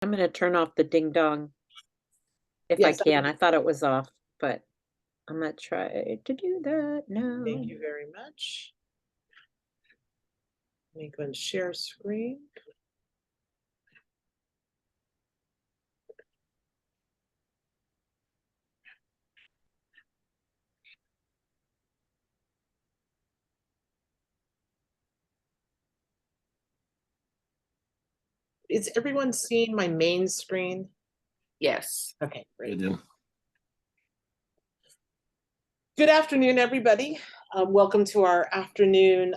I'm going to turn off the ding dong if I Yes, can. I thought it was off, but I'm going to try to do that now. thank you very much. Let me go and share screen. Is everyone seeing my main screen? Yes. Okay, great. Good afternoon, everybody. Welcome to our afternoon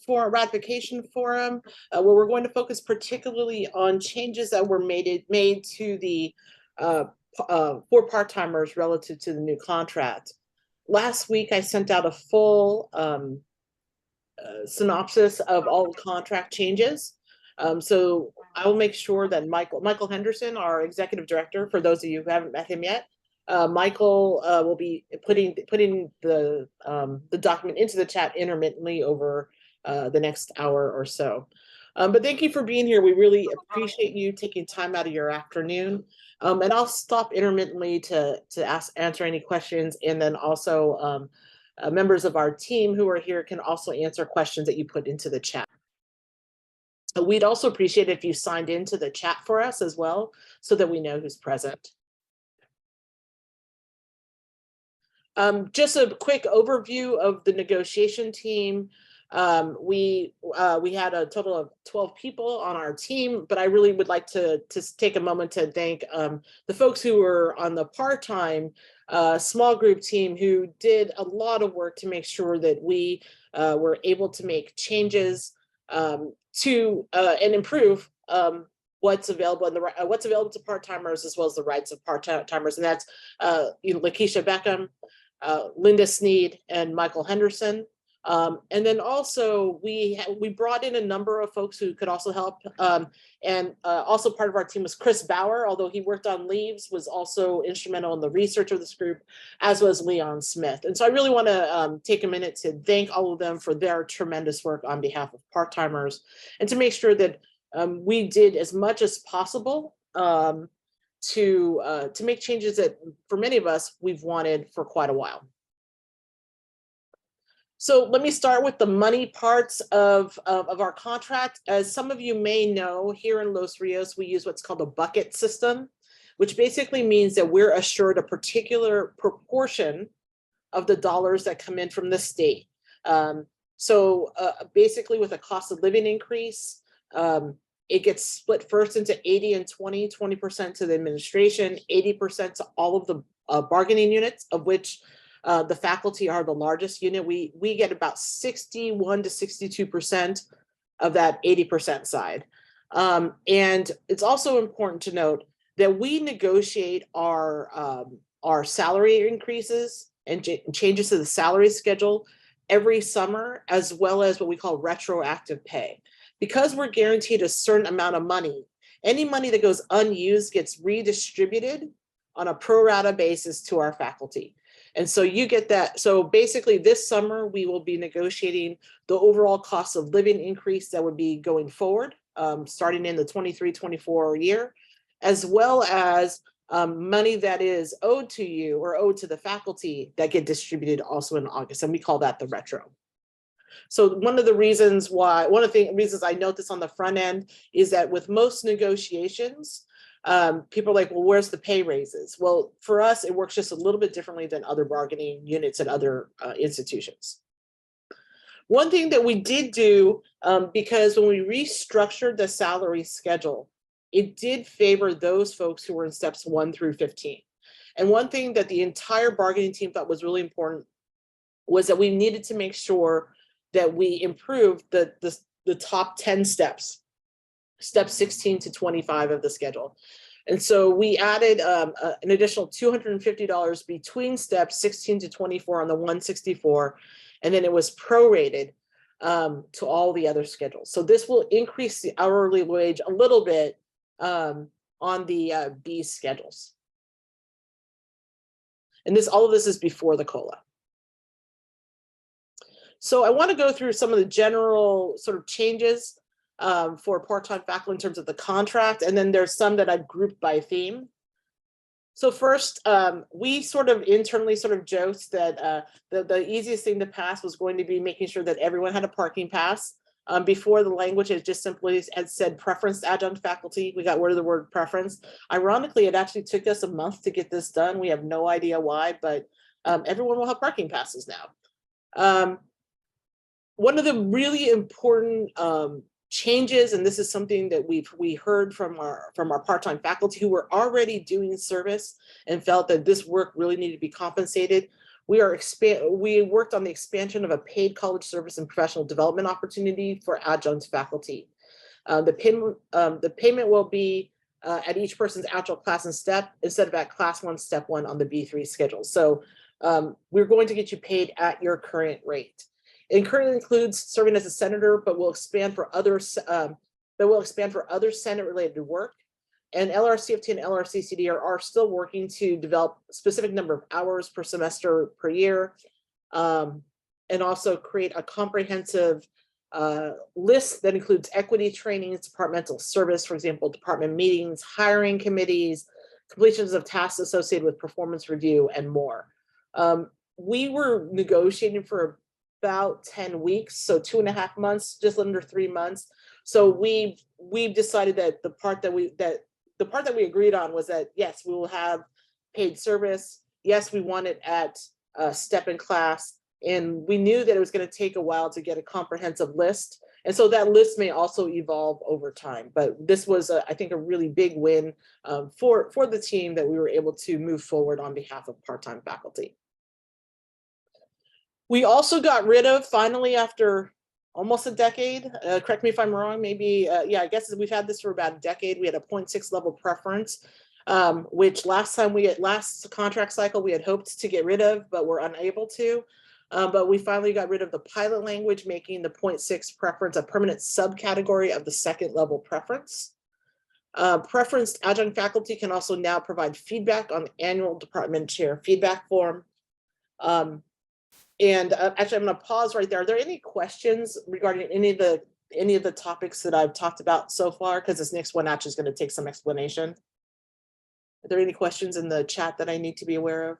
ratification forum, where we're going to focus particularly on changes that were made to the for part-timers relative to the new contract. Last week, I sent out a full synopsis of all the contract changes. So I will make sure that Michael Henderson, our executive director, for those of you who haven't met him yet, Michael will be putting the document into the chat intermittently over the next hour or so. But thank you for being here. We really appreciate you taking time out of your afternoon. And I'll stop intermittently to answer any questions, and then also members of our team who are here can also answer questions that you put into the chat. We'd also appreciate it if you signed into the chat for us as well, so that we know who's present. Just a quick overview of the negotiation team. We had a total of 12 people on our team, but I really would like to take a moment to thank the folks who were on the part-time small group team who did a lot of work to make sure that we were able to make changes to and improve what's available in what's available to part-timers, as well as the rights of part-timers, and that's Lakeisha Beckham, Linda Sneed, and Michael Henderson. And then also we brought in a number of folks who could also help. And also part of our team was Chris Bauer, although he worked on leaves, was also instrumental in the research of this group, as was Leon Smith. And so I really want to take a minute to thank all of them for their tremendous work on behalf of part-timers, and to make sure that we did as much as possible to make changes that, for many of us, we've wanted for quite a while. So let me start with the money parts of our contract. As some of you may know, here in Los Rios, we use what's called a bucket system, which basically means that we're assured a particular proportion of the dollars that come in from the state. So basically, with a cost of living increase, it gets split first into 80 and 20% to the administration, 80% to all of the bargaining units, of which the faculty are the largest unit. We get about 61 to 62% of that 80% side. And it's also important to note that we negotiate our salary increases and changes to the salary schedule every summer, as well as what we call retroactive pay. Because we're guaranteed a certain amount of money, any money that goes unused gets redistributed on a pro rata basis to our faculty. And so you get that. So basically this summer, we will be negotiating the overall cost of living increase that would be going forward, starting in the 23-24 year, as well as money that is owed to you or owed to the faculty that get distributed also in August. And we call that the retro. So one of the reasons I note this on the front end is that with most negotiations, people are like, well, where's the pay raises? Well, for us, it works just a little bit differently than other bargaining units and other institutions. One thing that we did do, because when we restructured the salary schedule, it did favor those folks who were in steps 1 through 15. And one thing that the entire bargaining team thought was really important was that we needed to make sure that we improved the top 10 steps 16 to 25 of the schedule. And so we added an additional $250 between steps 16 to 24 on the 164, and then it was prorated to all the other schedules. So this will increase the hourly wage a little bit on the B schedules. And all of this is before the COLA. So I want to go through some of the general sort of changes for part-time faculty in terms of the contract, and then there's some that I've grouped by theme. So first, we sort of internally sort of joked that the easiest thing to pass was going to be making sure that everyone had a parking pass. Before, the language had just simply had said preference adjunct faculty. We got rid of the word preference. Ironically, it actually took us a month to get this done. We have no idea why, but everyone will have parking passes now. One of the really important changes, and this is something that we heard from our part-time faculty who were already doing service and felt that this work really needed to be compensated. We worked on the expansion of a paid college service and professional development opportunity for adjunct faculty. The payment will be at each person's actual class and step instead of at class 1, step 1 on the B3 schedule. So we're going to get you paid at your current rate. It currently includes serving as a senator, but will expand for other Senate-related work. And LRCFT and LRCCD are still working to develop a specific number of hours per semester per year, and also create a comprehensive list that includes equity trainings, departmental service, for example, department meetings, hiring committees, completions of tasks associated with performance review, and more. We were negotiating for about 10 weeks, so 2.5 months, just under 3 months. So we've decided that the part that we agreed on was that yes, we will have paid service. Yes, we want it at step in class, and we knew that it was going to take a while to get a comprehensive list, and so that list may also evolve over time. But this was, I think, a really big win for the team that we were able to move forward on behalf of part-time faculty. We also got rid of, finally, after almost a decade, correct me if I'm wrong, maybe, yeah, I guess we've had this for about a decade. We had a 0.6 level preference, which last contract cycle we had hoped to get rid of, but we're unable to. But we finally got rid of the pilot language, making the 0.6 preference a permanent subcategory of the 2nd level preference. Preferenced adjunct faculty can also now provide feedback on the annual department chair feedback form. And actually, I'm going to pause right there. Are there any questions regarding any of the topics that I've talked about so far? Because this next one actually is going to take some explanation. Are there any questions in the chat that I need to be aware of?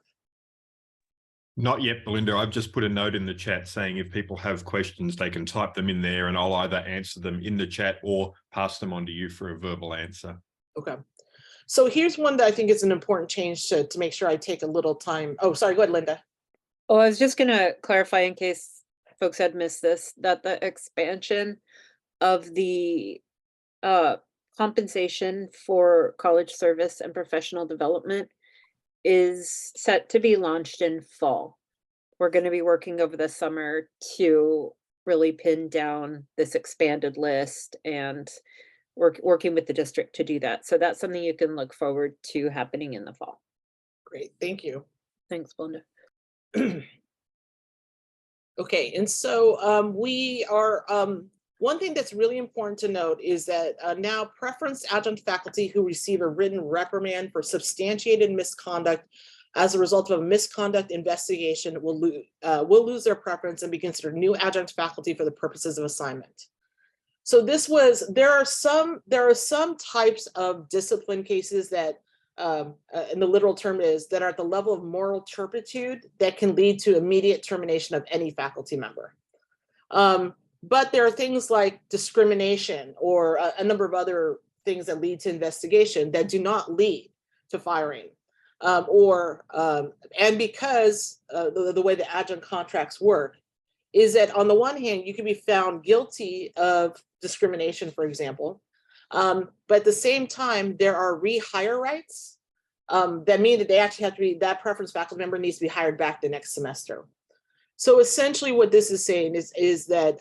Not yet, Belinda. I've just put a note in the chat saying if people have questions, they can type them in there and I'll either answer them in the chat or pass them on to you for a verbal answer. Okay. So here's one that I think is an important change to make sure I take a little time. Oh, sorry. Go ahead, Linda. Oh, I was just gonna clarify in case folks had missed this, that the expansion of the compensation for college service and professional development is set to be launched in fall. We're going to be working over the summer to really pin down this expanded list and working with the district to do that. So that's something you can look forward to happening in the fall. Great, thank you. Thanks, Belinda. Okay, and so we are, one thing that's really important to note is that now preferenced adjunct faculty who receive a written reprimand for substantiated misconduct as a result of a misconduct investigation will lose their preference and be considered new adjunct faculty for the purposes of assignment. So there are some types of discipline cases that and the literal term is that are at the level of moral turpitude that can lead to immediate termination of any faculty member. But there are things like discrimination or a number of other things that lead to investigation that do not lead to firing. And because the way the adjunct contracts work is that on the one hand, you can be found guilty of discrimination, for example, but at the same time, there are rehire rights that mean that they actually have to be, that preference faculty member needs to be hired back the next semester. So essentially what this is saying is that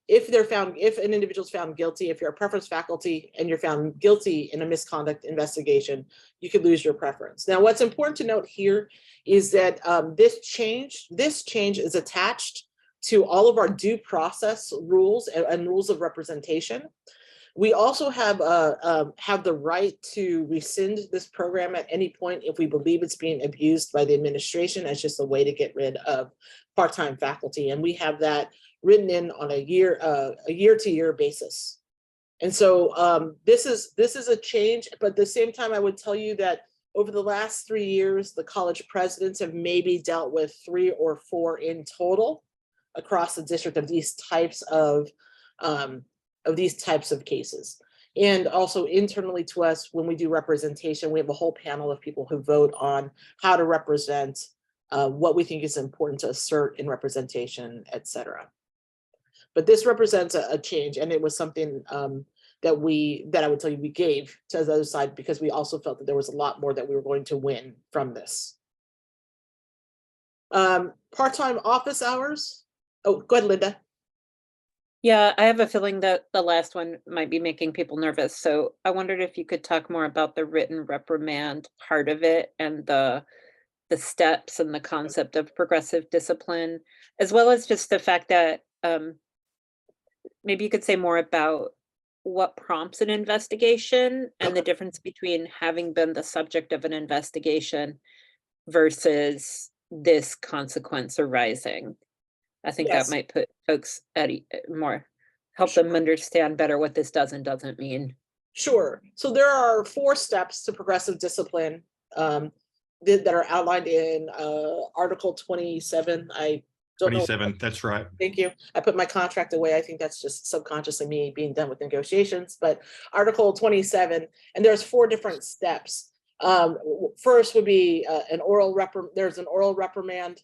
if an individual is found guilty, if you're a preference faculty and you're found guilty in a misconduct investigation, you could lose your preference. Now, what's important to note here is that this change is attached to all of our due process rules and rules of representation. We also have the right to rescind this program at any point if we believe it's being abused by the administration as just a way to get rid of part-time faculty, and we have that written in on a year-to-year basis. And so this is a change, but at the same time, I would tell you that over the last 3 years, the college presidents have maybe dealt with 3 or 4 in total across the district of these types of cases. And also internally to us, when we do representation, we have a whole panel of people who vote on how to represent what we think is important to assert in representation, et cetera. But this represents a change, and it was something that I would tell you we gave to the other side because we also felt that there was a lot more that we were going to win from this. Part-time office hours. Oh, go ahead, Linda. Yeah, I have a feeling that the last one might be making people nervous. So I wondered if you could talk more about the written reprimand part of it and the steps and the concept of progressive discipline, as well as just the fact that maybe you could say more about what prompts an investigation and the difference between having been the subject of an investigation versus this consequence arising. I think that Yes. might put folks at help them understand better what this does and doesn't mean. Sure. So there are 4 steps to progressive discipline that are outlined in Article 27. I don't know. 27, that's right. Thank you. I put my contract away. I think that's just subconsciously me being done with negotiations, but Article 27, and there's 4 different steps. First would be there's an oral reprimand.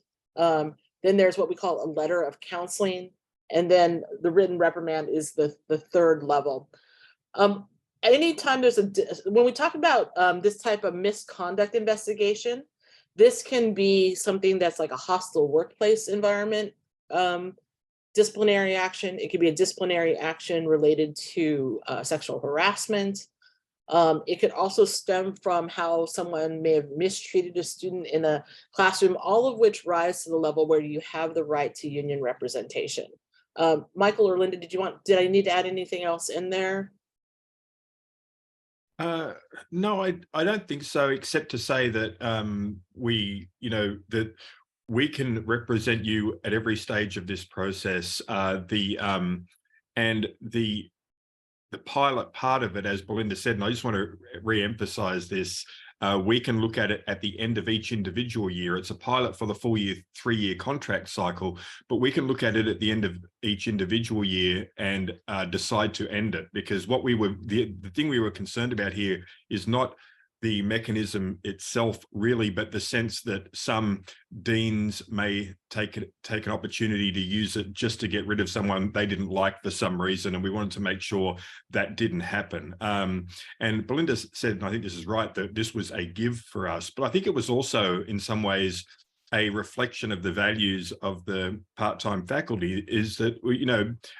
Then there's what we call a letter of counseling. And then the written reprimand is the 3rd level. Anytime when we talk about this type of misconduct investigation, this can be something that's like a hostile workplace environment, disciplinary action. It could be a disciplinary action related to sexual harassment. It could also stem from how someone may have mistreated a student in a classroom, all of which rise to the level where you have the right to union representation. Michael or Linda, did I need to add anything else in there? No, I don't think so, except to say that that we can represent you at every stage of this process. And the pilot part of it, as Belinda said, and I just want to re-emphasize this, we can look at it at the end of each individual year. It's a pilot for the full year, 3-year contract cycle, but we can look at it at the end of each individual year and decide to end it, because what the thing we were concerned about here is not the mechanism itself really, but the sense that some deans may take an opportunity to use it just to get rid of someone they didn't like for some reason, and we wanted to make sure that didn't happen. And Belinda said, and I think this is right, that this was a give for us, but I think it was also in some ways a reflection of the values of the part-time faculty, is that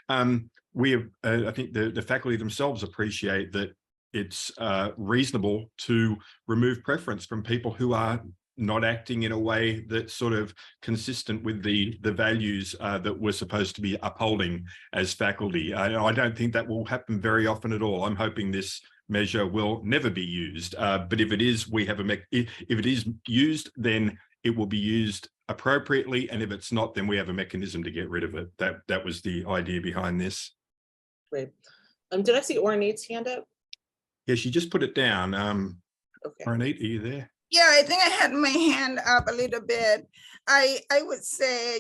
I think the faculty themselves appreciate that it's reasonable to remove preference from people who are not acting in a way that's sort of consistent with the values that we're supposed to be upholding as faculty. I don't think that will happen very often at all. I'm hoping this measure will never be used, but if it is, if it is used, then it will be used appropriately, and if it's not, then we have a mechanism to get rid of it. That was the idea behind this. Great. Did I see Ornitte's hand up? Yeah, she just put it down. Okay. Ornette, are you there? Yeah, I think I had my hand up a little bit. I would say,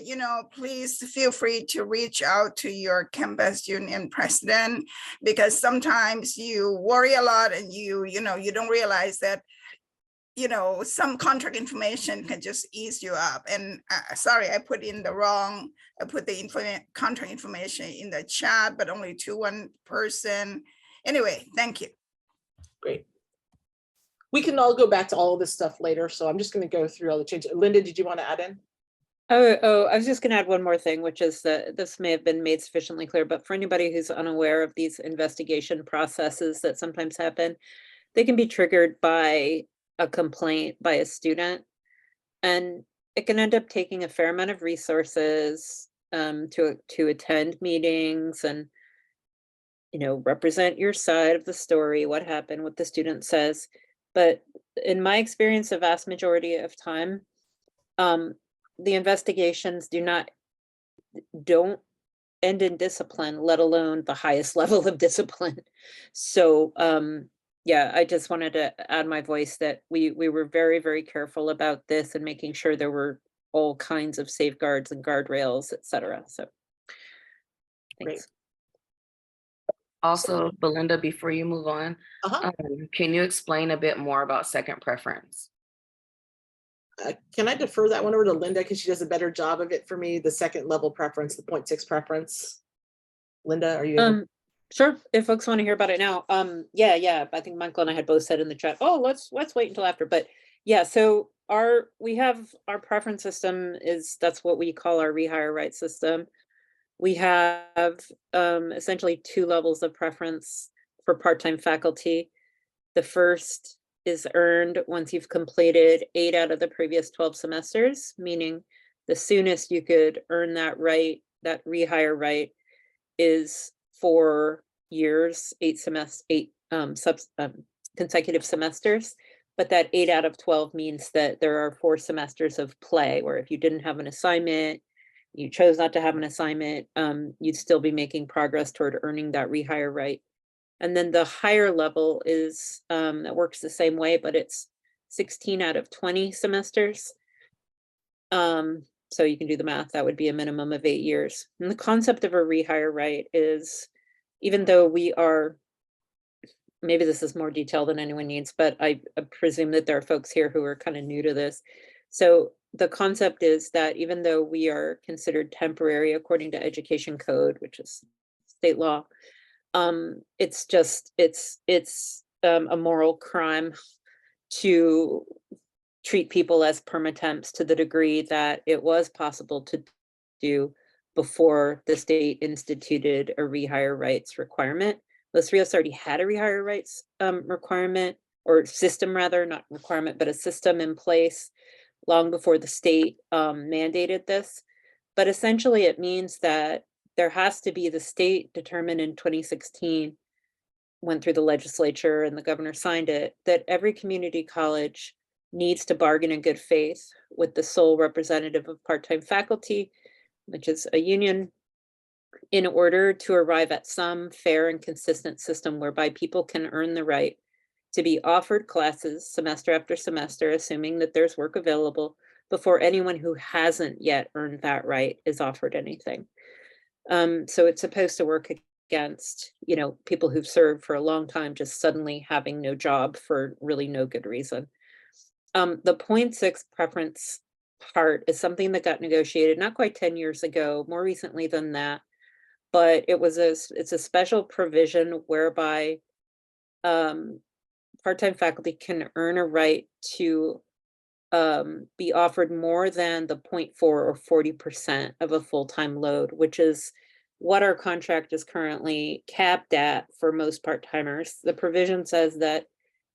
please feel free to reach out to your campus union president, because sometimes you worry a lot and you don't realize that, some contract information can just ease you up. And sorry, I put the contract information in the chat, but only to one person. Anyway, thank you. Great. We can all go back to all of this stuff later, so I'm just going to go through all the changes. Linda, did you want to add in? Oh, I was just going to add one more thing, which is that this may have been made sufficiently clear, but for anybody who's unaware of these investigation processes that sometimes happen, they can be triggered by a complaint by a student, and it can end up taking a fair amount of resources to attend meetings and represent your side of the story, what happened, what the student says. But in my experience, the vast majority of time, the investigations don't end in discipline, let alone the highest level of discipline. So yeah, I just wanted to add my voice that we were very, very careful about this and making sure there were all kinds of safeguards and guardrails, et cetera. So Great. thanks. Also, Belinda, before you move on, Uh-huh. can you explain a bit more about second preference? Can I defer that one over to Linda because she does a better job of it for me, the second level preference, the 0.6 preference? Linda, are you able? Sure, if folks want to hear about it now. Yeah, I think Michael and I had both said in the chat, oh, let's wait until after. But yeah, so we have our preference system that's what we call our rehire rights system. We have essentially 2 levels of preference for part-time faculty. The first is earned once you've completed 8 out of the previous 12 semesters, meaning the soonest you could earn that right, that rehire right, is 4 years, 8 consecutive semesters. But that 8 out of 12 means that there are 4 semesters of play, where if you didn't have an assignment, you chose not to have an assignment, you'd still be making progress toward earning that rehire right. And then the higher level is that works the same way, but it's 16 out of 20 semesters. So you can do the math, that would be a minimum of 8 years. And the concept of a rehire right is, even though we are, maybe this is more detail than anyone needs, but I presume that there are folks here who are kind of new to this. So the concept is that even though we are considered temporary according to education code, which is state law, it's a moral crime to treat people as permatemps to the degree that it was possible to do before the state instituted a rehire rights requirement. Los Rios already had a rehire rights requirement, or system rather, not requirement, but a system in place long before the state mandated this. But essentially it means that there has to be, the state determined in 2016, went through the legislature and the governor signed it, that every community college needs to bargain in good faith with the sole representative of part-time faculty, which is a union, in order to arrive at some fair and consistent system whereby people can earn the right to be offered classes semester after semester, assuming that there's work available, before anyone who hasn't yet earned that right is offered anything. So it's supposed to work against, people who've served for a long time just suddenly having no job for really no good reason. The 0.6 preference part is something that got negotiated not quite 10 years ago, more recently than that, but it's a special provision whereby part-time faculty can earn a right to be offered more than the 0.4 or 40% of a full-time load, which is what our contract is currently capped at for most part-timers. The provision says that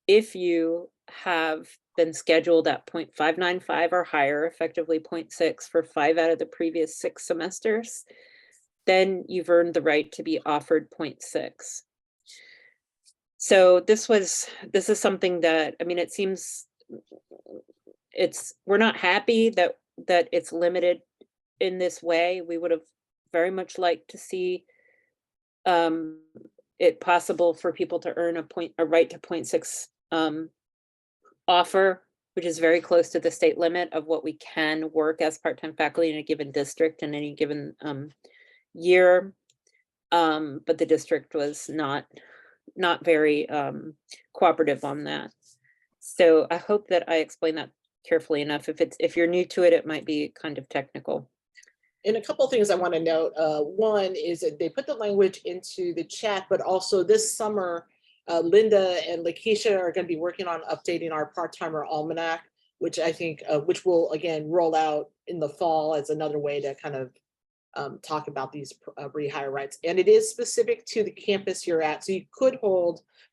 if you have been scheduled at 0.595 or higher, effectively 0.6 for 5 out of the previous 6 semesters, then you've earned the right to be offered 0.6. So this is something that, it seems we're not happy that it's limited in this way. We would have very much liked to see it possible for people to earn a right to 0.6 offer, which is very close to the state limit of what we can work as part-time faculty in a given district in any given year. But the district was not very cooperative on that. So I hope that I explained that carefully enough. If you're new to it, it might be kind of technical. And a couple of things I want to note. One is that they put the language into the chat, but also this summer, Linda and Lakeisha are going to be working on updating our part-timer almanac, which I think, which will again roll out in the fall as another way to kind of talk about these rehire rights. And it is specific to the campus you're at. So you could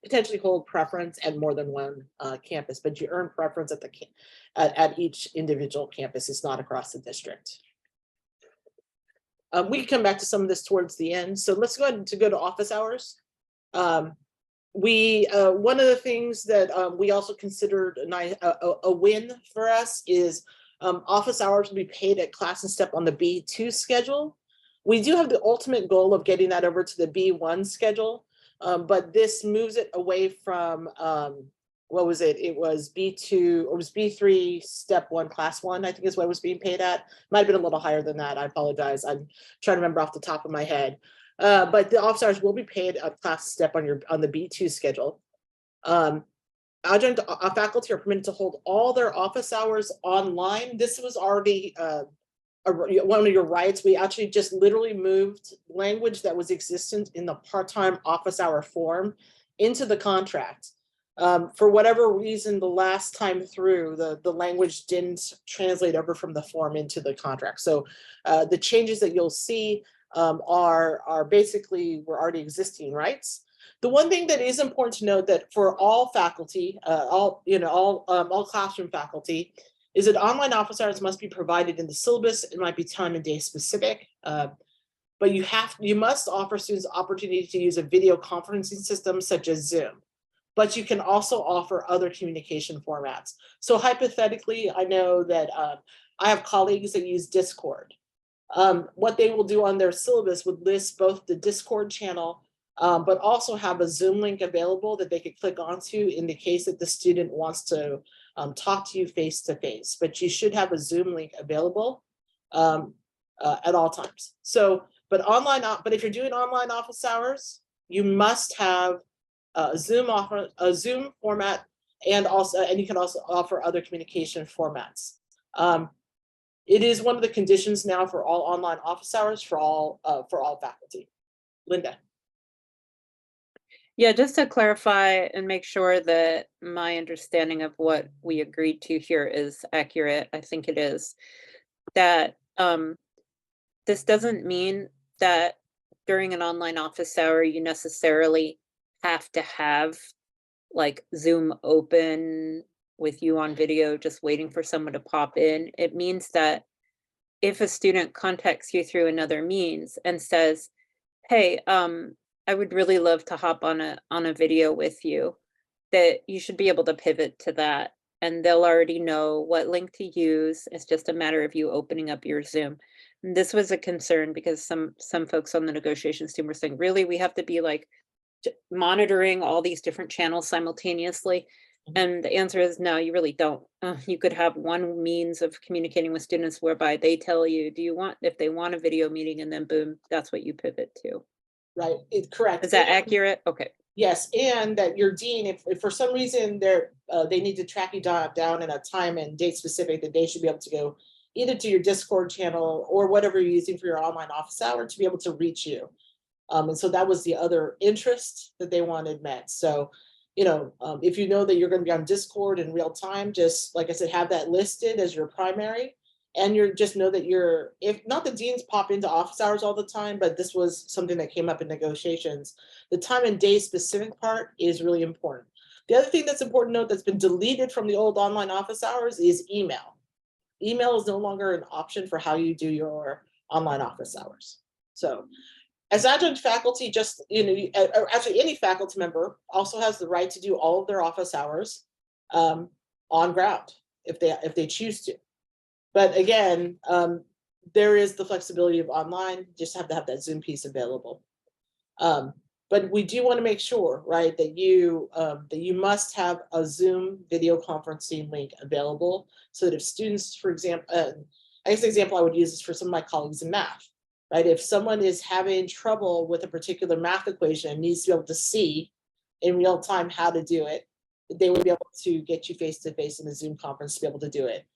potentially hold preference at more than one campus, but you earn preference at each individual campus. It's not across the district. We can come back to some of this towards the end. So let's go ahead to go to office hours. One of the things that we also considered a win for us is office hours will be paid at class and step on the B2 schedule, We do have the ultimate goal of getting that over to the B1 schedule, but this moves it away from, what was it? It was B2, or it was B3, step 1, class 1, I think is what it was being paid at. Might have been a little higher than that. I apologize. I'm trying to remember off the top of my head. But the office hours will be paid a class step on the B2 schedule. Adjunct faculty are permitted to hold all their office hours online. This was already one of your rights. We actually just literally moved language that was existent in the part-time office hour form into the contract. For whatever reason, the last time through, the language didn't translate over from the form into the contract. So the changes that you'll see are basically were already existing rights. The one thing that is important to note that for all faculty, all classroom faculty, is that online office hours must be provided in the syllabus. It might be time and day specific, but you must offer students opportunity to use a video conferencing system such as Zoom. But you can also offer other communication formats. So hypothetically, I know that I have colleagues that use Discord. What they will do on their syllabus would list both the Discord channel, but also have a Zoom link available that they could click onto in the case that the student wants to talk to you face to face. But you should have a Zoom link available at all times. So, but if you're doing online office hours, you must have a Zoom format, and you can also offer other communication formats. It is one of the conditions now for all online office hours for all faculty. Linda. Yeah, just to clarify and make sure that my understanding of what we agreed to here is accurate, I think it is, that this doesn't mean that during an online office hour, you necessarily have to have like Zoom open with you on video, just waiting for someone to pop in. It means that if a student contacts you through another means and says, hey, I would really love to hop on a video with you, that you should be able to pivot to that, and they'll already know what link to use. It's just a matter of you opening up your Zoom. And this was a concern because some folks on the negotiations team were saying, really, we have to be like monitoring all these different channels simultaneously. And the answer is no, you really don't. You could have one means of communicating with students whereby they tell you, if they want a video meeting, and then boom, that's what you pivot to. Right, correct. Is that accurate? Okay. Yes, and that your dean, if for some reason they need to track you down in a time and date specific, that they should be able to go either to your Discord channel or whatever you're using for your online office hour to be able to reach you. And so that was the other interest that they wanted met. So, if you know that you're going to be on Discord in real time, just like I said, have that listed as your primary. And just know that if not the deans pop into office hours all the time, but this was something that came up in negotiations. The time and day specific part is really important. The other thing that's important to note that's been deleted from the old online office hours is email. Email is no longer an option for how you do your online office hours. So as adjunct faculty, actually any faculty member also has the right to do all of their office hours on ground if they choose to. But again, there is the flexibility of online, just have to have that Zoom piece available. But we do want to make sure, right, that you must have a Zoom video conferencing link available so that if students, for example, I guess the example I would use is for some of my colleagues in math, right? If someone is having trouble with a particular math equation and needs to be able to see in real time how to do it, they would be able to get you face to face in a Zoom conference to be able to do it.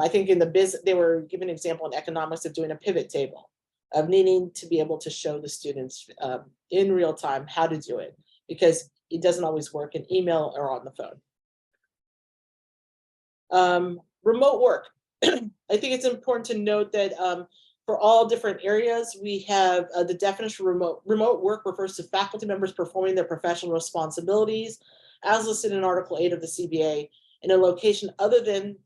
I think in the business, they were giving an example in economics of doing a pivot table, of needing to be able to show the students in real time how to do it, because it doesn't always work in email or on the phone. Remote work. I think it's important to note that for all different areas, we have the definition of remote work refers to faculty members performing their professional responsibilities as listed in Article 8 of the CBA in a location other than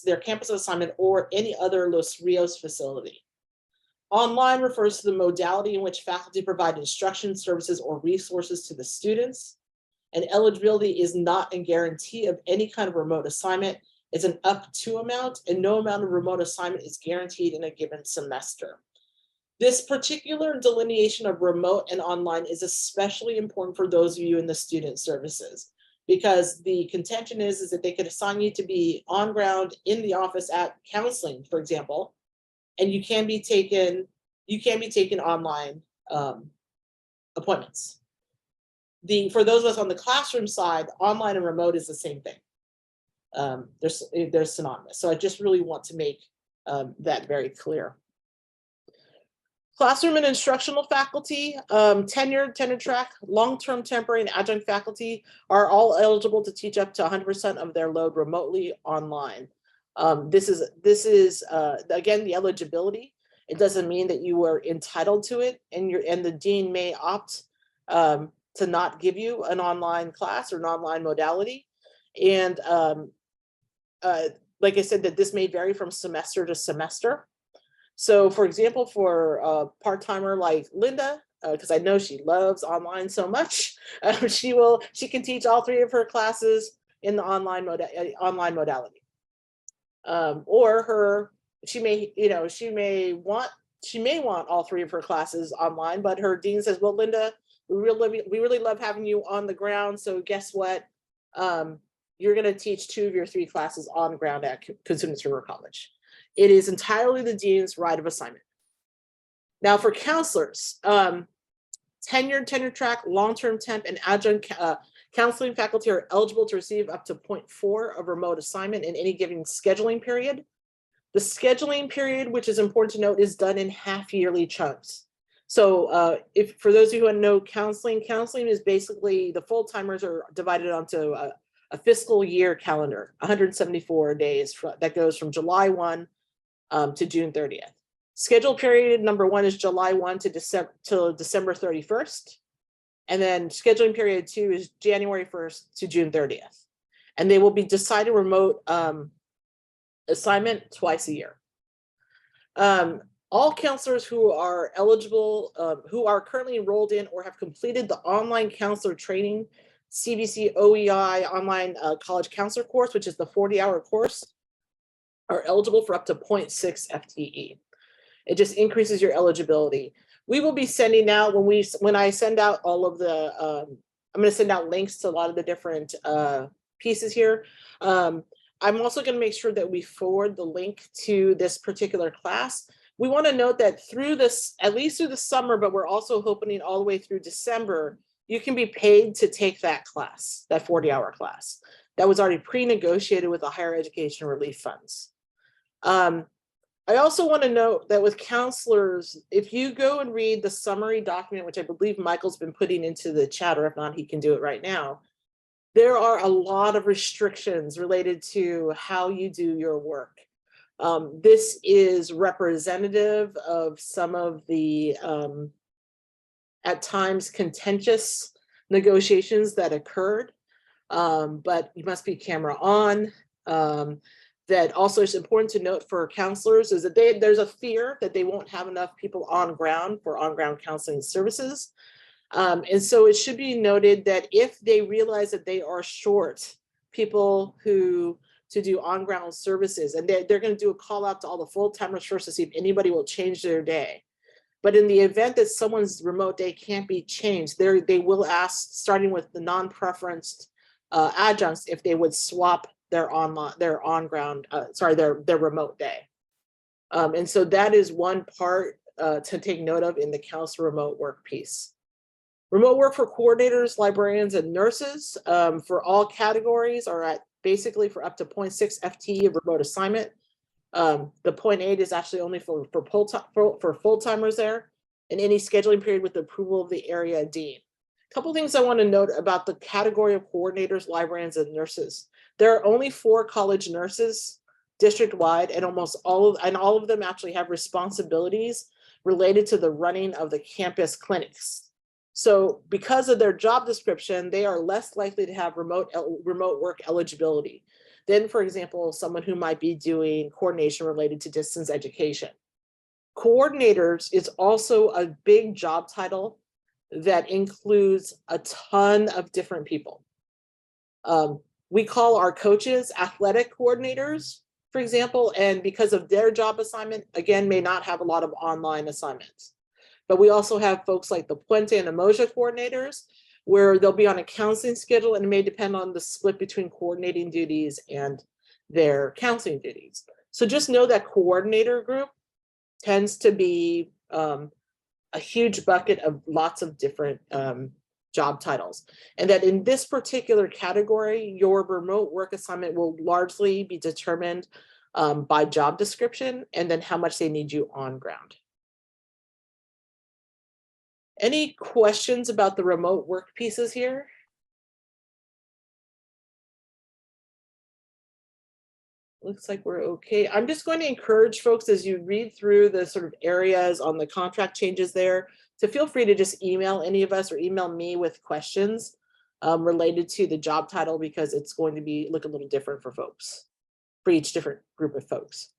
their campus assignment or any other Los Rios facility. Online refers to the modality in which faculty provide instruction, services, or resources to the students. And eligibility is not a guarantee of any kind of remote assignment. It's an up to amount, and no amount of remote assignment is guaranteed in a given semester. This particular delineation of remote and online is especially important for those of you in the student services, because the contention is that they could assign you to be on ground in the office at counseling, for example, and you can be taken online appointments. For those of us on the classroom side, online and remote is the same thing. They're synonymous. So I just really want to make that very clear. Classroom and instructional faculty, tenure track, long-term temporary and adjunct faculty are all eligible to teach up to 100% of their load remotely online. This is again, the eligibility. It doesn't mean that you are entitled to it, and the dean may opt to not give you an online class or an online modality. And like I said, that this may vary from semester to semester. So for example, for a part-timer like Linda, because I know she loves online so much, she can teach all 3 of her classes in the online modality. Or she may want all 3 of her classes online, but her dean says, well, Linda, we really love having you on the ground. So guess what? You're going to teach 2 of your 3 classes on ground at Consumers River College. It is entirely the dean's right of assignment. Now for counselors, tenure track, long-term temp, and adjunct counseling faculty are eligible to receive up to 0.4 of remote assignment in any given scheduling period. The scheduling period, which is important to note, is done in half-yearly chunks. So if for those of you who know counseling is basically the full-timers are divided onto a fiscal year calendar, 174 days that goes from July 1 to June 30th. Schedule period number 1 is July 1 to December 31st. And then scheduling period 2 is January 1st to June 30th. And they will be decided remote assignment twice a year. All counselors who are eligible, who are currently enrolled in or have completed the online counselor training, CBC OEI online college counselor course, which is the 40-hour course, are eligible for up to 0.6 FTE. It just increases your eligibility. We will be sending out, when I send out all of the, I'm going to send out links to a lot of the different pieces here. I'm also going to make sure that we forward the link to this particular class. We want to note that through this, at least through the summer, but we're also hoping all the way through December, you can be paid to take that class, that 40-hour class. That was already pre-negotiated with the higher education relief funds. I also want to note that with counselors, if you go and read the summary document, which I believe Michael's been putting into the chat, or if not, he can do it right now, there are a lot of restrictions related to how you do your work. This is representative of some of the, at times, contentious negotiations that occurred, but you must be camera on. That also is important to note for counselors is that there's a fear that they won't have enough people on ground for on-ground counseling services. And so it should be noted that if they realize that they are short people to do on-ground services, and they're going to do a call out to all the full-timers first to see if anybody will change their day. But in the event that someone's remote day can't be changed, they will ask, starting with the non-preferenced adjuncts, if they would swap their remote day. And so that is one part to take note of in the counselor remote work piece. Remote work for coordinators, librarians, and nurses for all categories are at basically for up to 0.6 FTE of remote assignment. The 0.8 is actually only for full-timers there, and any scheduling period with the approval of the area dean. A couple things I want to note about the category of coordinators, librarians, and nurses. There are only 4 college nurses district-wide, and all of them actually have responsibilities related to the running of the campus clinics. So because of their job description, they are less likely to have remote work eligibility than, for example, someone who might be doing coordination related to distance education. Coordinators is also a big job title that includes a ton of different people. We call our coaches athletic coordinators for example, and because of their job assignment, again, may not have a lot of online assignments. But we also have folks like the Puente and Emoja coordinators, where they'll be on a counseling schedule, and it may depend on the split between coordinating duties and their counseling duties. So just know that coordinator group tends to be a huge bucket of lots of different job titles. And that in this particular category, your remote work assignment will largely be determined by job description and then how much they need you on ground. Any questions about the remote work pieces here? Looks like we're okay. I'm just going to encourage folks as you read through the sort of areas on the contract changes there to feel free to just email any of us or email me with questions related to the job title, because it's going to look a little different for folks, for each different group of folks.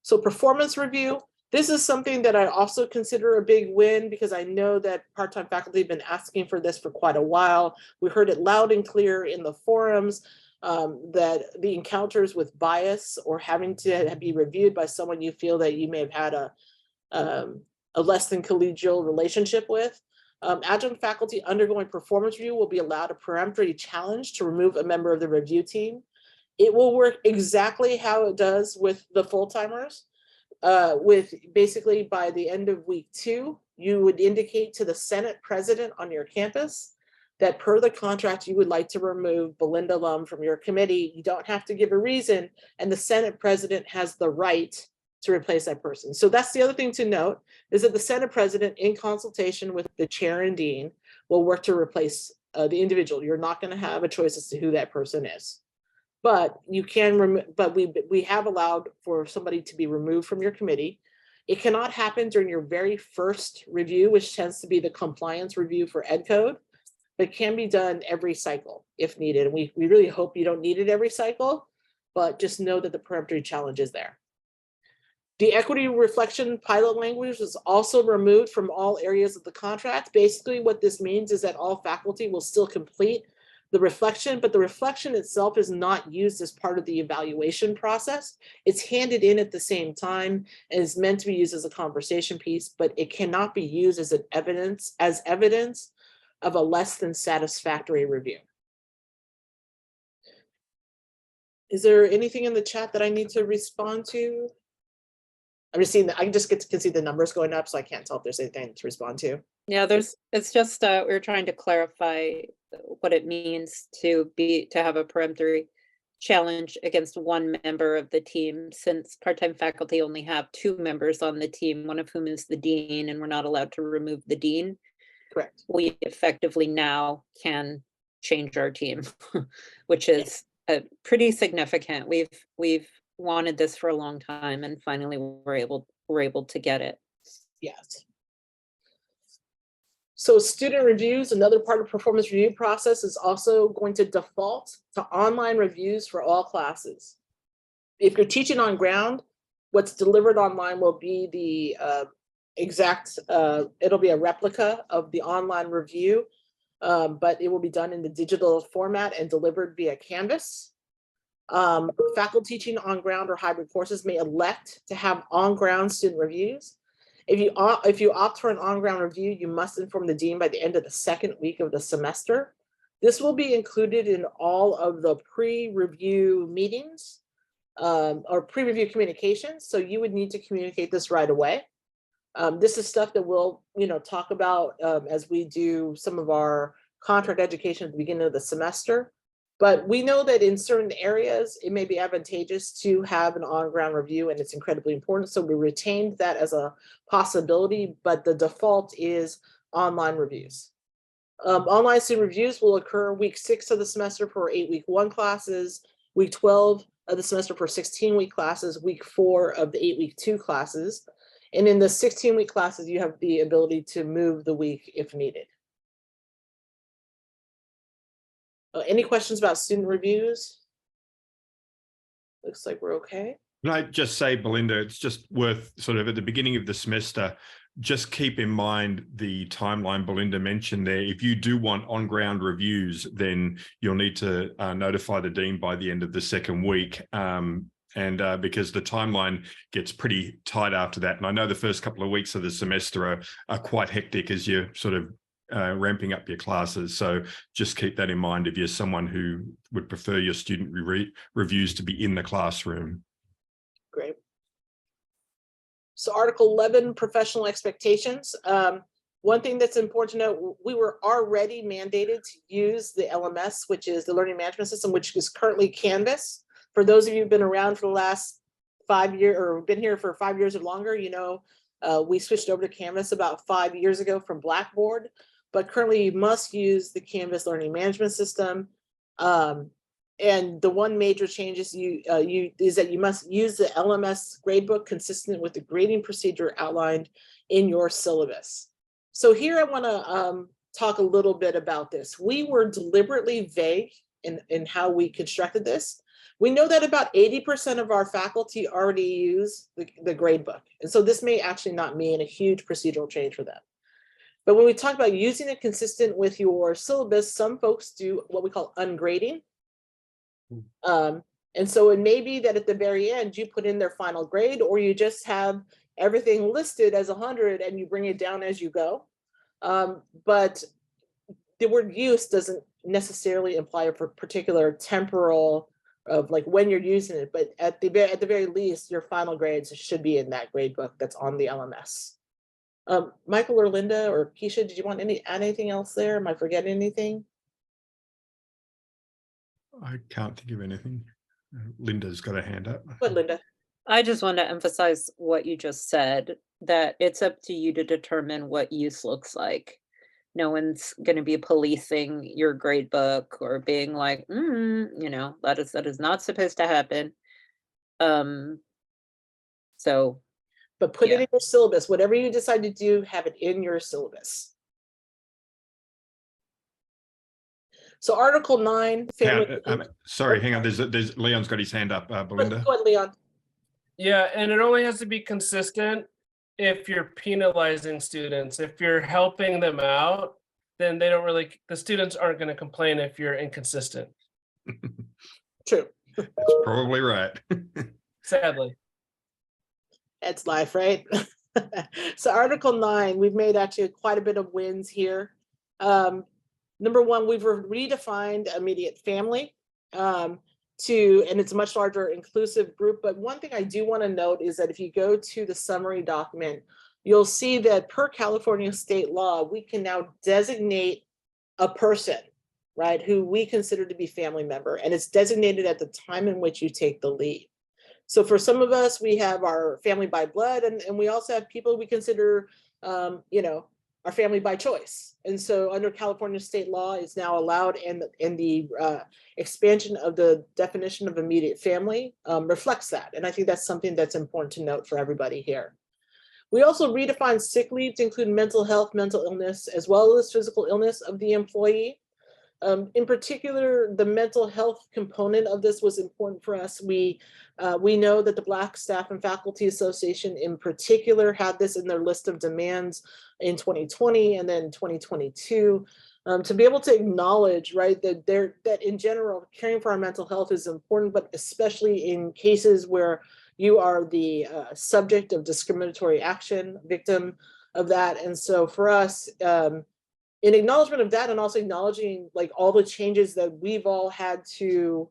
So performance review. This is something that I also consider a big win, because I know that part-time faculty have been asking for this for quite a while. We heard it loud and clear in the forums that the encounters with bias or having to be reviewed by someone you feel that you may have had a less than collegial relationship with. Adjunct faculty undergoing performance review will be allowed a peremptory challenge to remove a member of the review team. It will work exactly how it does with the full-timers. With basically by the end of week 2, you would indicate to the Senate president on your campus that per the contract, you would like to remove Belinda Lum from your committee. You don't have to give a reason, and the Senate president has the right to replace that person. So that's the other thing to note, is that the Senate president, in consultation with the chair and dean, will work to replace the individual. You're not going to have a choice as to who that person is. But you can, but we have allowed for somebody to be removed from your committee. It cannot happen during your very first review, which tends to be the compliance review for Ed Code, but can be done every cycle if needed. And we really hope you don't need it every cycle, but just know that the peremptory challenge is there. The equity reflection pilot language is also removed from all areas of the contract. Basically, what this means is that all faculty will still complete the reflection, but the reflection itself is not used as part of the evaluation process. It's handed in at the same time and is meant to be used as a conversation piece, but it cannot be used as evidence of a less than satisfactory review. Is there anything in the chat that I need to respond to? I'm just seeing that I can see the numbers going up, so I can't tell if there's anything to respond to. Yeah, it's just we're trying to clarify what it means to have a peremptory challenge against one member of the team, since part-time faculty only have 2 members on the team, one of whom is the dean, and we're not allowed to remove the dean. Correct. We effectively now can change our team, which is pretty significant. We've wanted this for a long time, and finally we're able to get it. Yes. So student reviews, another part of performance review process, is also going to default to online reviews for all classes. If you're teaching on ground, what's delivered online will be the it'll be a replica of the online review, but it will be done in the digital format and delivered via Canvas. Faculty teaching on ground or hybrid courses may elect to have on-ground student reviews. If you opt for an on-ground review, you must inform the dean by the end of the 2nd week of the semester. This will be included in all of the pre-review meetings or pre-review communications. So you would need to communicate this right away. This is stuff that we'll talk about as we do some of our contract education at the beginning of the semester. But we know that in certain areas, it may be advantageous to have an on-ground review, and it's incredibly important. So we retained that as a possibility, but the default is online reviews. Online student reviews will occur week 6 of the semester for 8-week 1 classes, week 12 of the semester for 16-week classes, week 4 of the 8-week 2 classes. And in the 16-week classes, you have the ability to move the week if needed. Any questions about student reviews? Looks like we're okay. Can I just say, Belinda, it's just worth sort of at the beginning of the semester, just keep in mind the timeline Belinda mentioned there. If you do want on-ground reviews, then you'll need to notify the dean by the end of the second week. Because the timeline gets pretty tight after that. And I know the first couple of weeks of the semester are quite hectic as you're sort of ramping up your classes. So just keep that in mind if you're someone who would prefer your student reviews to be in the classroom. Great. So Article 11, professional expectations. One thing that's important to note, we were already mandated to use the LMS, which is the learning management system, which is currently Canvas. For those of you who've been around for the last 5 years or been here for 5 years or longer, you know, we switched over to Canvas about 5 years ago from Blackboard, but currently you must use the Canvas learning management system. And the one major change is is that you must use the LMS gradebook consistent with the grading procedure outlined in your syllabus. So here I want to talk a little bit about this. We were deliberately vague in how we constructed this. We know that about 80% of our faculty already use the gradebook. And so this may actually not mean a huge procedural change for them. But when we talk about using it consistent with your syllabus, some folks do what we call ungrading. And so it may be that at the very end, you put in their final grade, or you just have everything listed as 100 and you bring it down as you go. But the word use doesn't necessarily imply a particular temporal of like when you're using it, but at the very least, your final grades should be in that grade book that's on the LMS. Michael or Linda or Keisha, did you want add anything else there? Am I forgetting anything? I can't think of anything. Linda's got a hand up. Good, Linda. I just want to emphasize what you just said, that it's up to you to determine what use looks like. No one's going to be policing your grade book or being like, you know, that is not supposed to happen. So, But put it yeah. in your syllabus. Whatever you decide to do, have it in your syllabus. So Article 9, family. Sorry, hang on. There's Leon's got his hand up, Belinda. Go ahead, Leon. Yeah, and it only has to be consistent if you're penalizing students. If you're helping them out, then the students aren't going to complain if you're inconsistent. True. That's probably right. Sadly. That's life, right? So Article 9, we've made actually quite a bit of wins here. Number one, we've redefined immediate family and it's a much larger inclusive group. But one thing I do want to note is that if you go to the summary document, you'll see that per California state law, we can now designate a person, right, who we consider to be family member, and it's designated at the time in which you take the leave. So for some of us, we have our family by blood, and we also have people we consider, you know, our family by choice. And so under California state law, it's now allowed, and the expansion of the definition of immediate family reflects that. And I think that's something that's important to note for everybody here. We also redefined sick leave to include mental health, mental illness, as well as physical illness of the employee. In particular, the mental health component of this was important for us. We know that the Black Staff and Faculty Association in particular had this in their list of demands in 2020 and then 2022. To be able to acknowledge, right, that in general, caring for our mental health is important, but especially in cases where you are the subject of discriminatory action, victim of that. And so for us, in acknowledgement of that, and also acknowledging like all the changes that we've all had to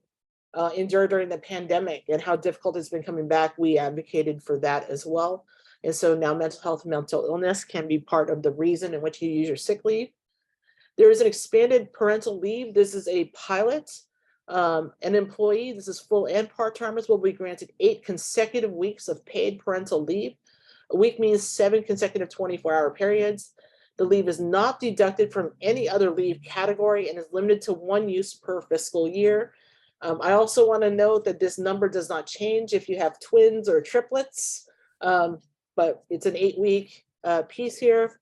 endure during the pandemic and how difficult it's been coming back, we advocated for that as well. And so now mental health and mental illness can be part of the reason in which you use your sick leave. There is an expanded parental leave. This is a pilot. An employee, this is full and part-timers, will be granted 8 consecutive weeks of paid parental leave. A week means 7 consecutive 24-hour periods. The leave is not deducted from any other leave category and is limited to 1 use per fiscal year. I also want to note that this number does not change if you have twins or triplets, but it's an 8-week piece here.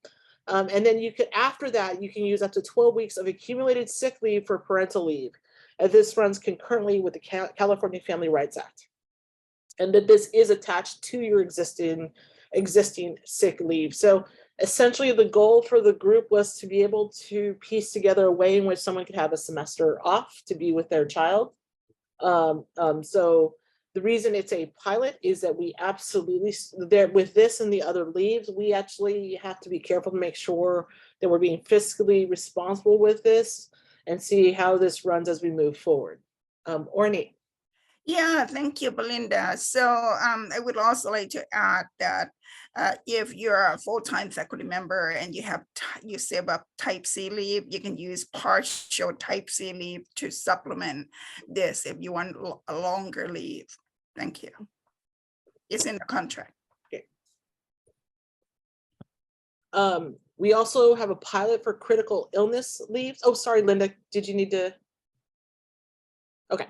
And then you could, after that, you can use up to 12 weeks of accumulated sick leave for parental leave. And this runs concurrently with the California Family Rights Act. And that this is attached to your existing existing sick leave. So essentially the goal for the group was to be able to piece together a way in which someone could have a semester off to be with their child. So the reason it's a pilot is that we absolutely, there with this and the other leaves, we actually have to be careful to make sure that we're being fiscally responsible with this and see how this runs as we move forward. Orny. Yeah, thank you, Belinda. So I would also like to add that if you're a full-time faculty member and you have you save up type C leave, you can use partial type C leave to supplement this if you want a longer leave. Thank you. It's in the contract. Okay. We also have a pilot for critical illness leaves. Oh, sorry, Linda, did you need to? Okay.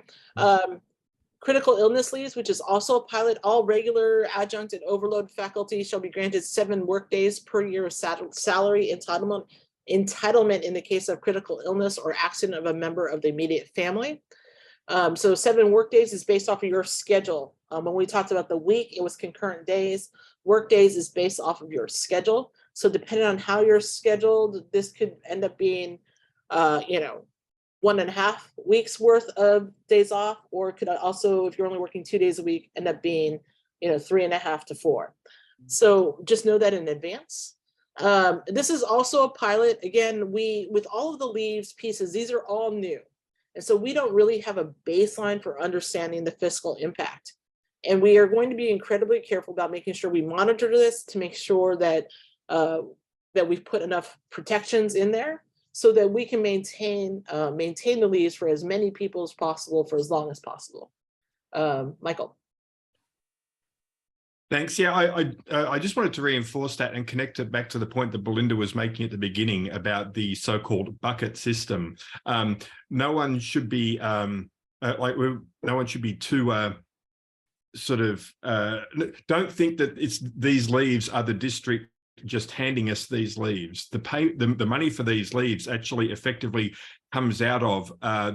Critical illness leaves, which is also a pilot, all regular adjunct and overload faculty shall be granted 7 work days per year of salary entitlement in the case of critical illness or accident of a member of the immediate family. So 7 work days is based off of your schedule. When we talked about the week, it was concurrent days. Work days is based off of your schedule. So depending on how you're scheduled, this could end up being, 1.5 weeks worth of days off, or it could also, if you're only working 2 days a week, end up being, 3.5 to 4. So just know that in advance. This is also a pilot. Again, with all of the leaves pieces, these are all new. And so we don't really have a baseline for understanding the fiscal impact. And we are going to be incredibly careful about making sure we monitor this to make sure that, that we've put enough protections in there so that we can maintain the leaves for as many people as possible for as long as possible. Michael. Thanks. Yeah, I just wanted to reinforce that and connect it back to the point that Belinda was making at the beginning about the so-called bucket system. No one should be no one should be too don't think that it's these leaves are the district just handing us these leaves. The money for these leaves actually effectively comes out of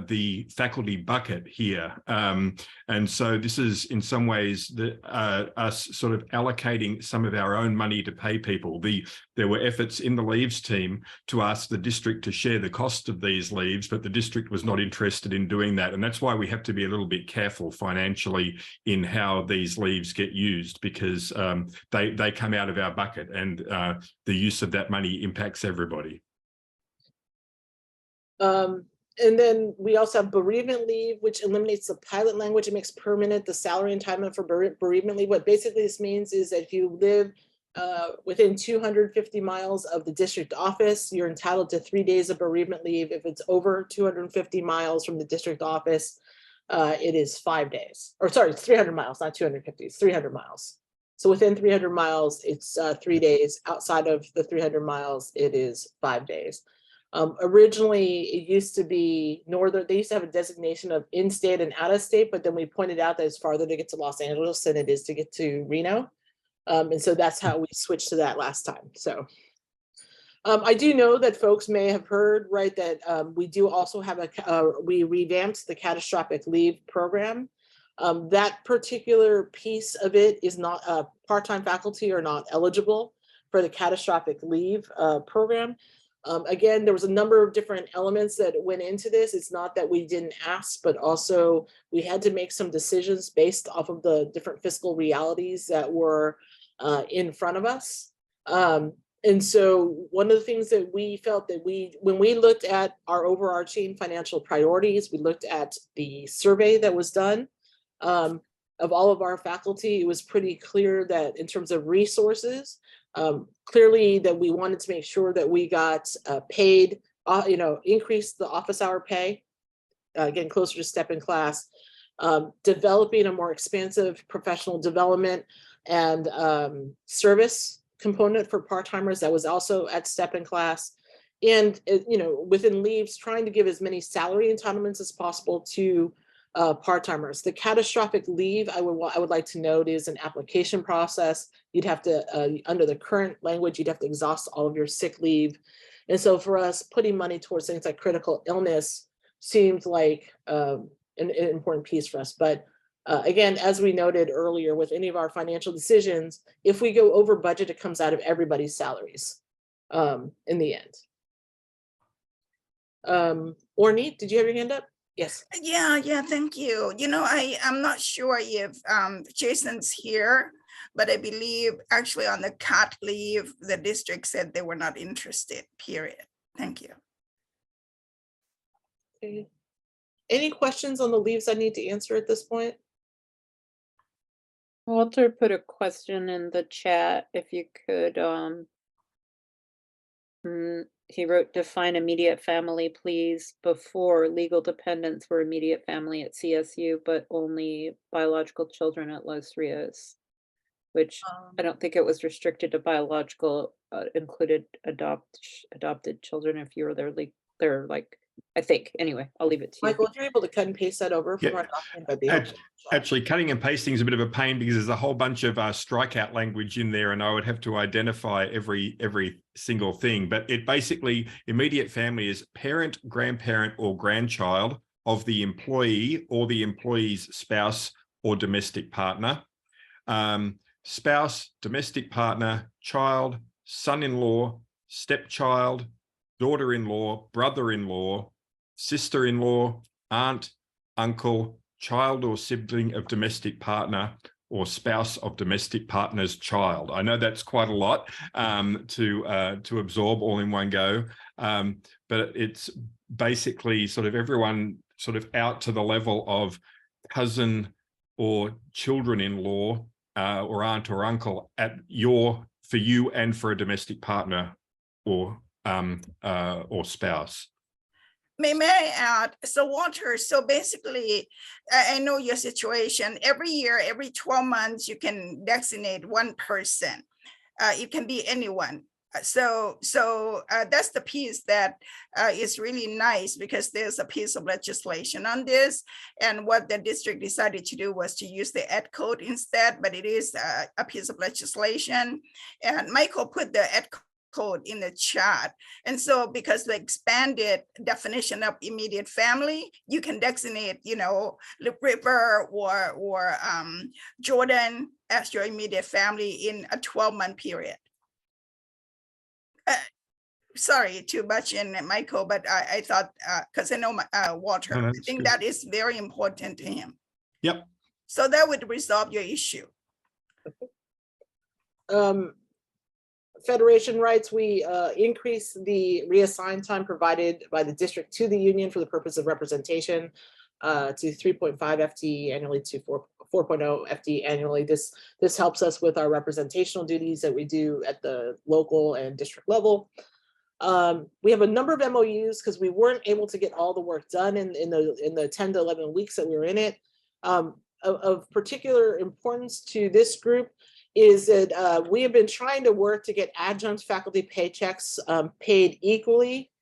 the faculty bucket here. And so this is in some ways us sort of allocating some of our own money to pay people. There were efforts in the leaves team to ask the district to share the cost of these leaves, but the district was not interested in doing that. And that's why we have to be a little bit careful financially in how these leaves get used, because they come out of our bucket, and the use of that money impacts everybody. And then we also have bereavement leave, which eliminates the pilot language and makes permanent the salary entitlement for bereavement leave. What basically this means is that if you live within 250 miles of the district office, you're entitled to 3 days of bereavement leave. If it's over 250 miles from the district office, it is 5 days. Or sorry, it's 300 miles, not 250, it's 300 miles. So within 300 miles, it's 3 days. Outside of the 300 miles, it is 5 days. Originally, it used to be northern. They used to have a designation of in-state and out-of-state, but then we pointed out that it's farther to get to Los Angeles than it is to get to Reno. And so that's how we switched to that last time. So I do know that folks may have heard, right, that we do also have we revamped the catastrophic leave program. That particular piece of it is not part-time faculty are not eligible for the catastrophic leave program. Again, there was a number of different elements that went into this. It's not that we didn't ask, but also we had to make some decisions based off of the different fiscal realities that were in front of us. And so one of the things that we felt that when we looked at our overarching financial priorities, we looked at the survey that was done of all of our faculty. It was pretty clear that in terms of resources, clearly that we wanted to make sure that we got paid, increase the office hour pay, getting closer to step in class, developing a more expansive professional development and service component for part-timers that was also at step in class. And, within leaves, trying to give as many salary entitlements as possible to part-timers. The catastrophic leave, I would like to note, is an application process. You'd have to, under the current language, you'd have to exhaust all of your sick leave. And so for us, putting money towards things like critical illness seemed like an important piece for us. But Again, as we noted earlier, with any of our financial decisions, if we go over budget, it comes out of everybody's salaries in the end. Orny, did you have your hand up? Yes. Yeah, thank you. You know, I'm not sure if Jason's here, but I believe actually on the cat leave, the district said they were not interested, period. Thank you. Okay. Any questions on the leaves I need to answer at this point? Walter put a question in the chat, if you could, he wrote, define immediate family, please. Before, legal dependents were immediate family at CSU, but only biological children at Los Rios. Which I don't think it was restricted to biological, included adopted children if you were they're like, I think, anyway, I'll leave it to you. Michael, if you're able to cut and paste that over from Yeah. our document, that'd be helpful. Actually, cutting and pasting is a bit of a pain because there's a whole bunch of strikeout language in there, and I would have to identify every single thing. But it basically, immediate family is parent, grandparent, or grandchild of the employee or the employee's spouse or domestic partner. Spouse, domestic partner, child, son-in-law, stepchild, daughter-in-law, brother-in-law, sister-in-law, aunt, uncle, child or sibling of domestic partner, or spouse of domestic partner's child. I know that's quite a lot to absorb all in one go, but it's basically sort of everyone sort of out to the level of cousin or children-in-law or aunt or uncle for you and for a domestic partner or spouse. May I add, so Walter, so basically, I know your situation. Every year, every 12 months, you can designate one person. It can be anyone. So that's the piece that is really nice, because there's a piece of legislation on this. And what the district decided to do was to use the ed code instead, but it is a piece of legislation. And Michael put the ed code in the chat. And so because the expanded definition of immediate family, you can designate, you know, Lip River or Jordan as your immediate family in a 12-month period. Sorry, too much in Michael, but I thought, because I know Walter, No, I think good. that is very important to him. Yep. So that would resolve your issue. Federation rights, we increase the reassigned time provided by the district to the union for the purpose of representation to 3.5 FTE annually to 4.0 FTE annually. This helps us with our representational duties that we do at the local and district level. We have a number of MOUs because we weren't able to get all the work done in the 10 to 11 weeks that we were in it. Of particular importance to this group is that we have been trying to work to get adjunct faculty paychecks paid equally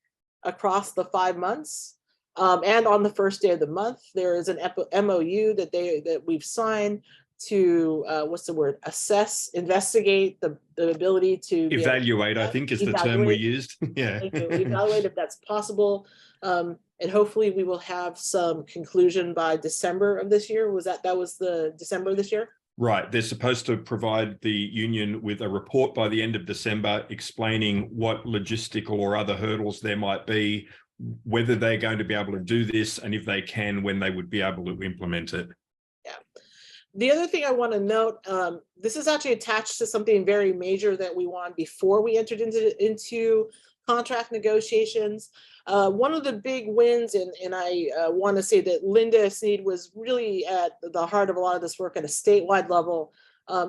across the 5 months. And on the first day of the month, there is an MOU that we've signed to assess, investigate the ability to Evaluate, I think is the term we used. Yeah. Evaluate if that's possible. And hopefully we will have some conclusion by December of this year. That was the December of this year? Right. They're supposed to provide the union with a report by the end of December explaining what logistical or other hurdles there might be, whether they're going to be able to do this, and if they can, when they would be able to implement it. Yeah. The other thing I want to note, this is actually attached to something very major that we won before we entered into contract negotiations. One of the big wins, and I want to say that Linda Sneed was really at the heart of a lot of this work at a statewide level,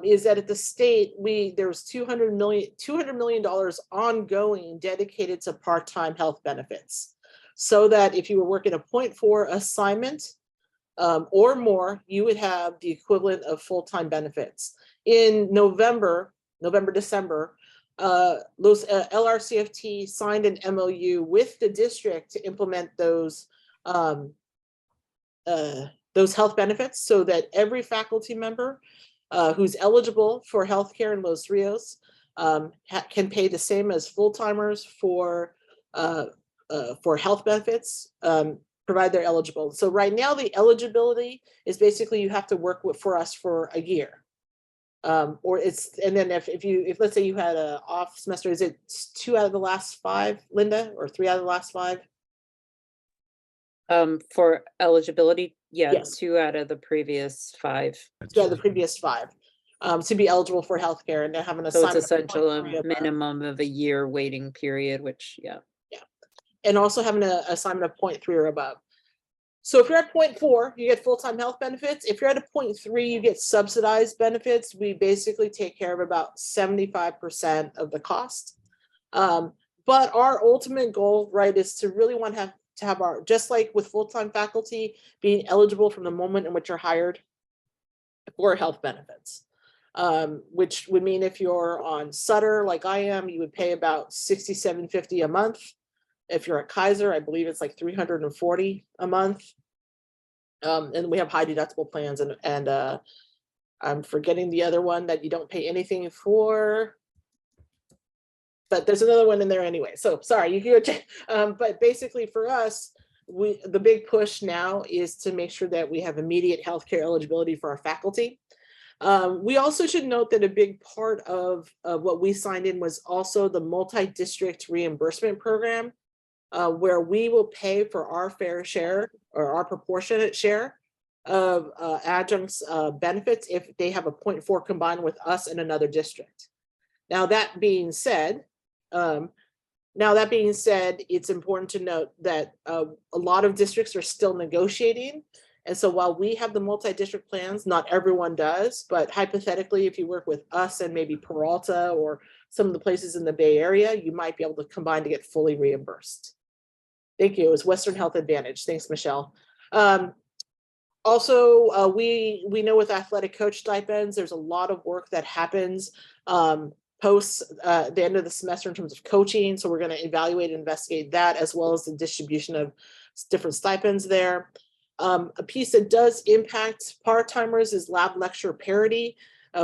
is that at the state, there was $200 million ongoing dedicated to part-time health benefits. So that if you were working a 0.4 assignment or more, you would have the equivalent of full-time benefits. In November, December, LRCFT signed an MOU with the district to implement those health benefits, so that every faculty member who's eligible for healthcare in Los Rios can pay the same as full-timers for health benefits. provide they're eligible. So right now the eligibility is basically you have to work for us for a year. Or it's, and then if let's say you had a off semester, is it 2 out of the last 5, Linda, or 3 out of the last 5? For eligibility, yeah, Yes. 2 out of the previous 5. Yeah, the previous 5, to be eligible for healthcare, and then have an So it's assignment. essential a 0.3 of a- minimum of a year waiting period, which, yeah. and also having an assignment of 0.3 or above. So if you're at 0.4, you get full-time health benefits. If you're at a 0.3, you get subsidized benefits. We basically take care of about 75% of the cost. But our ultimate goal, right, is to really want to have our, just like with full-time faculty, being eligible from the moment in which you're hired for health benefits. Which would mean if you're on Sutter, like I am, you would pay about $67.50 a month. If you're at Kaiser, I believe it's like $340 a month. And we have high deductible plans, and I'm forgetting the other one that you don't pay anything for. But there's another one in there anyway. So sorry, you can go check. But basically for us, the big push now is to make sure that we have immediate healthcare eligibility for our faculty. We also should note that a big part of what we signed in was also the multi-district reimbursement program, where we will pay for our fair share or our proportionate share of adjuncts benefits if they have a 0.4 combined with us in another district. Now that being said, it's important to note that a lot of districts are still negotiating. And so while we have the multi-district plans, not everyone does, but hypothetically, if you work with us and maybe Peralta or some of the places in the Bay Area, you might be able to combine to get fully reimbursed. Thank you. It was Western Health Advantage. Thanks, Michelle. Also, we know with athletic coach stipends, there's a lot of work that happens post the end of the semester in terms of coaching. So we're going to evaluate and investigate that, as well as the distribution of different stipends there. A piece that does impact part-timers is lab lecture parity.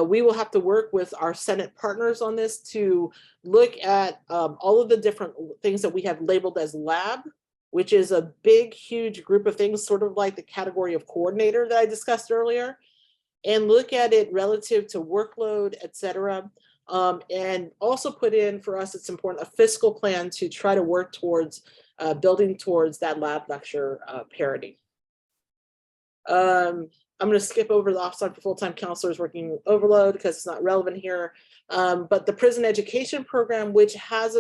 We will have to work with our Senate partners on this to look at all of the different things that we have labeled as lab, which is a big, huge group of things, sort of like the category of coordinator that I discussed earlier, and look at it relative to workload, et cetera. And also put in, for us, it's important, a fiscal plan to try to work towards building towards that lab lecture parity. I'm going to skip over the offsite for full-time counselors working overload because it's not relevant here. But the prison education program, which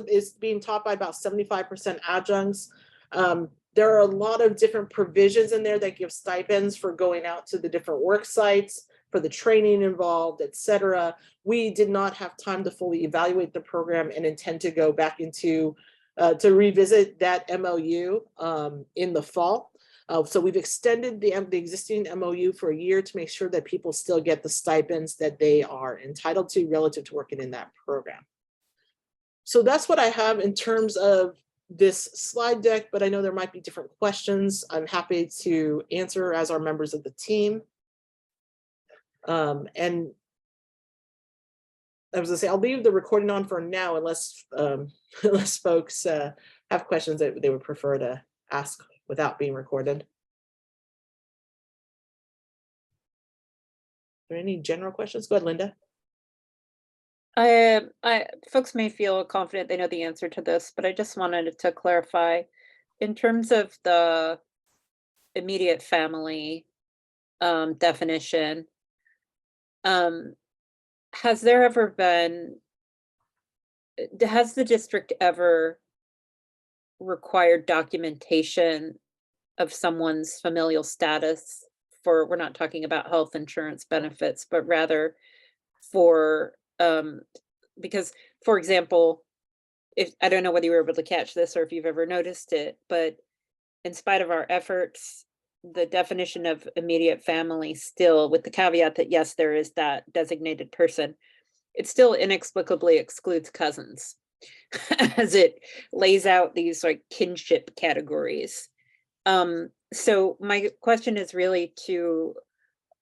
is being taught by about 75% adjuncts. There are a lot of different provisions in there that give stipends for going out to the different work sites, for the training involved, et cetera. We did not have time to fully evaluate the program and intend to go back into to revisit that MOU in the fall. So we've extended the existing MOU for a year to make sure that people still get the stipends that they are entitled to relative to working in that program. So that's what I have in terms of this slide deck, but I know there might be different questions. I'm happy to answer as are members of the team. And I was gonna say, I'll leave the recording on for now, unless unless folks have questions that they would prefer to ask without being recorded. Are there any general questions? Go ahead, Linda. Folks may feel confident they know the answer to this, but I just wanted to clarify in terms of the immediate family definition. Has there ever been, has the district ever required documentation of someone's familial status for, we're not talking about health insurance benefits, but rather for, because, for example, if, I don't know whether you were able to catch this or if you've ever noticed it, but in spite of our efforts, the definition of immediate family still, with the caveat that yes, there is that designated person, it still inexplicably excludes cousins as it lays out these like kinship categories. So my question is really to,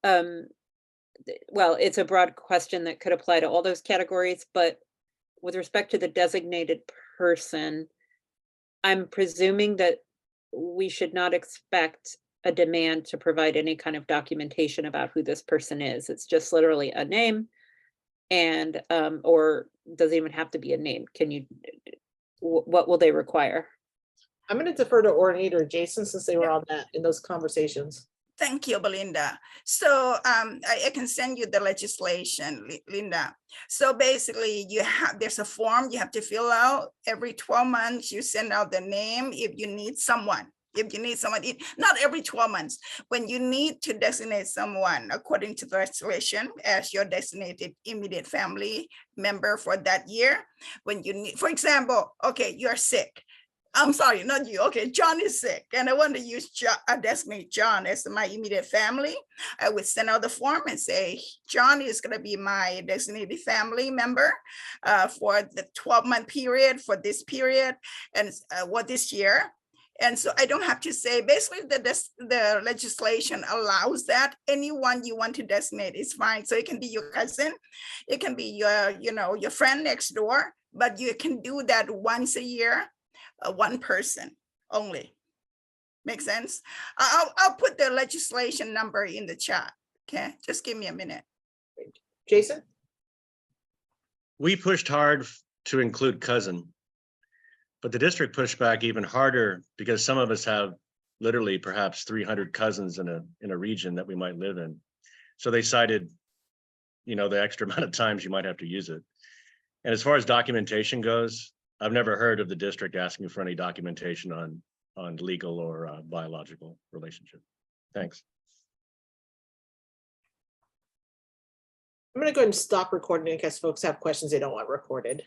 well, it's a broad question that could apply to all those categories, but with respect to the designated person, I'm presuming that we should not expect a demand to provide any kind of documentation about who this person is. It's just literally a name and, or doesn't even have to be a name. Can you, what will they require? I'm going to defer to Coordinator Jason since they were on that in those conversations. Thank you, Belinda. So I can send you the legislation, Linda. So basically there's a form you have to fill out every 12 months. You send out the name if you need someone. Not every 12 months, when you need to designate someone according to the legislation as your designated immediate family member for that year. When you need, for example, okay, you're sick. I'm sorry, not you. Okay, John is sick, and I want to use designate John as my immediate family. I would send out the form and say, John is going to be my designated family member for the 12-month period for this period and this year. And so I don't have to say, basically the legislation allows that anyone you want to designate is fine. So it can be your cousin, it can be your friend next door, but you can do that once a year. One person only. Make sense? I'll put the legislation number in the chat. Okay, just give me a minute. Jason? We pushed hard to include cousin, but the district pushed back even harder because some of us have literally perhaps 300 cousins in a region that we might live in. So they cited, the extra amount of times you might have to use it. And as far as documentation goes, I've never heard of the district asking for any documentation on legal or biological relationship. Thanks. I'm going to go ahead and stop recording in case folks have questions they don't want recorded.